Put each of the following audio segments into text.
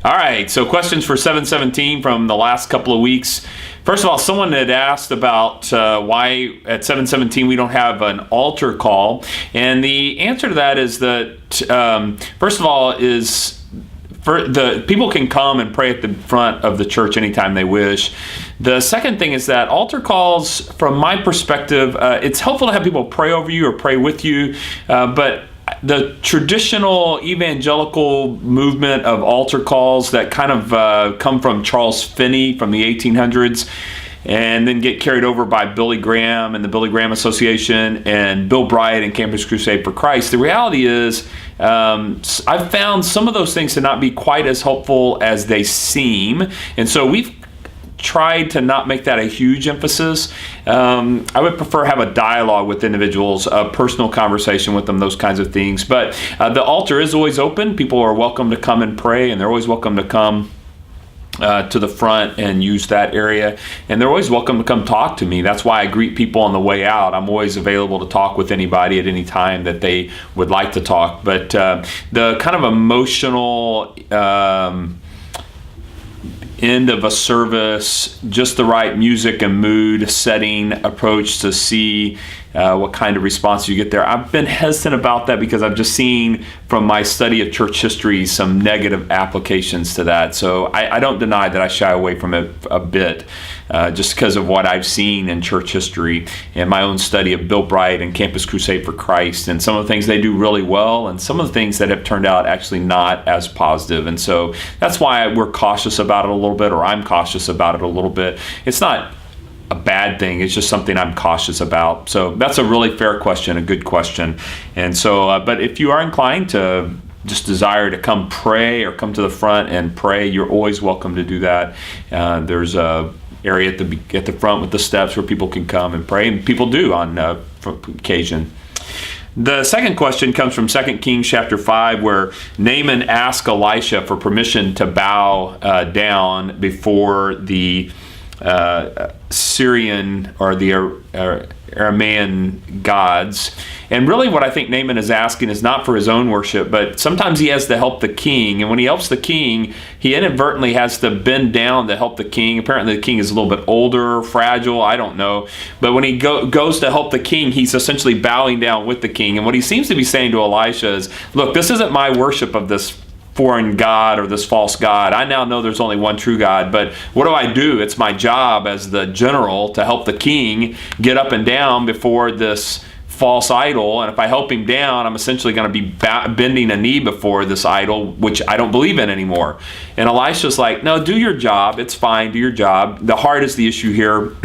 All right, so questions for 717 from the last couple of weeks. First of all, someone had asked about why at 717 we don't have an altar call. And the answer to that is that, first of all, is for the people can come and pray at the front of the church anytime they wish. The second thing is that altar calls, from my perspective, it's helpful to have people pray over you or pray with you, but the traditional evangelical movement of altar calls that kind of come from Charles Finney from the 1800s and then get carried over by Billy Graham and the Billy Graham Association and Bill Bright and Campus Crusade for Christ. The reality is I've found some of those things to not be quite as helpful as they seem. And so we've tried to not make that a huge emphasis. I would prefer have a dialogue with individuals, a personal conversation with them, those kinds of things. But the altar is always open. People are welcome to come and pray, and they're always welcome to come to the front and use that area. And they're always welcome to come talk to me. That's why I greet people on the way out. I'm always available to talk with anybody at any time that they would like to talk. But the kind of emotional end of a service, just the right music and mood setting approach to see what kind of response you get there. I've been hesitant about that because I've just seen from my study of church history some negative applications to that. So I don't deny that I shy away from it a bit just because of what I've seen in church history and my own study of Bill Bright and Campus Crusade for Christ and some of the things they do really well and some of the things that have turned out actually not as positive. And so that's why we're cautious about it a little bit, or I'm cautious about it a little bit. It's not a bad thing. It's just something I'm cautious about. So that's a really fair question, a good question. And so, but if you are inclined to just desire to come pray or come to the front and pray, you're always welcome to do that. There's a area at the front with the steps where people can come and pray, and people do on occasion. The second question comes from 2 Kings chapter 5, where Naaman asked Elisha for permission to bow down before the Syrian or the Aramean gods. And really what I think Naaman is asking is not for his own worship, but sometimes he has to help the king. And when he helps the king, he inadvertently has to bend down to help the king. Apparently the king is a little bit older, fragile, I don't know. But when he goes to help the king, he's essentially bowing down with the king. And what he seems to be saying to Elisha is, look, this isn't my worship of this foreign god or this false god. I now know there's only one true God, but what do? It's my job as the general to help the king get up and down before this false idol, and if I help him down, I'm essentially going to be bending a knee before this idol, which I don't believe in anymore. And Elisha's like, no, do your job. It's fine. Do your job. The heart is the issue here.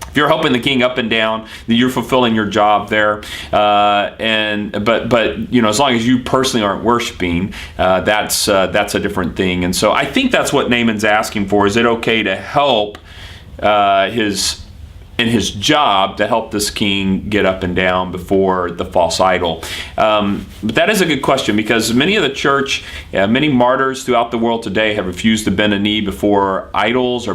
If you're helping the king up and down, then you're fulfilling your job there. But you know, as long as you personally aren't worshiping, that's a different thing. And so I think that's what Naaman's asking for. Is it okay to help his job to help this king get up and down before the false idol? But that is a good question, because many of the church, many martyrs throughout the world today have refused to bend a knee before idols or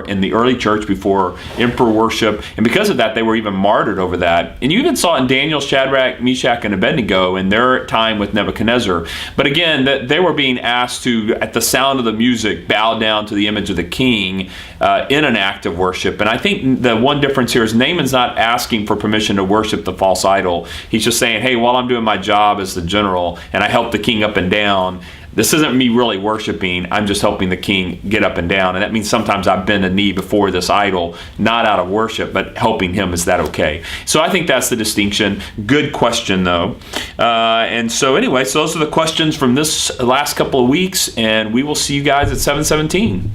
in the early church, before emperor worship. And because of that, they were even martyred over that. And you even saw it in Daniel, Shadrach, Meshach, and Abednego in their time with Nebuchadnezzar. But again, they were being asked to, at the sound of the music, bow down to the image of the king in an act of worship. And I think the one difference here is Naaman's not asking for permission to worship the false idol. He's just saying, hey, while I'm doing my job as the general and I help the king up and down, this isn't me really worshiping. I'm just helping the king get up and down. And that means sometimes I bend a knee before this idol, not out of worship, but helping him. Is that okay? So I think that's the distinction. Good question, though. And so anyway, so those are the questions from this last couple of weeks, and we will see you guys at 717.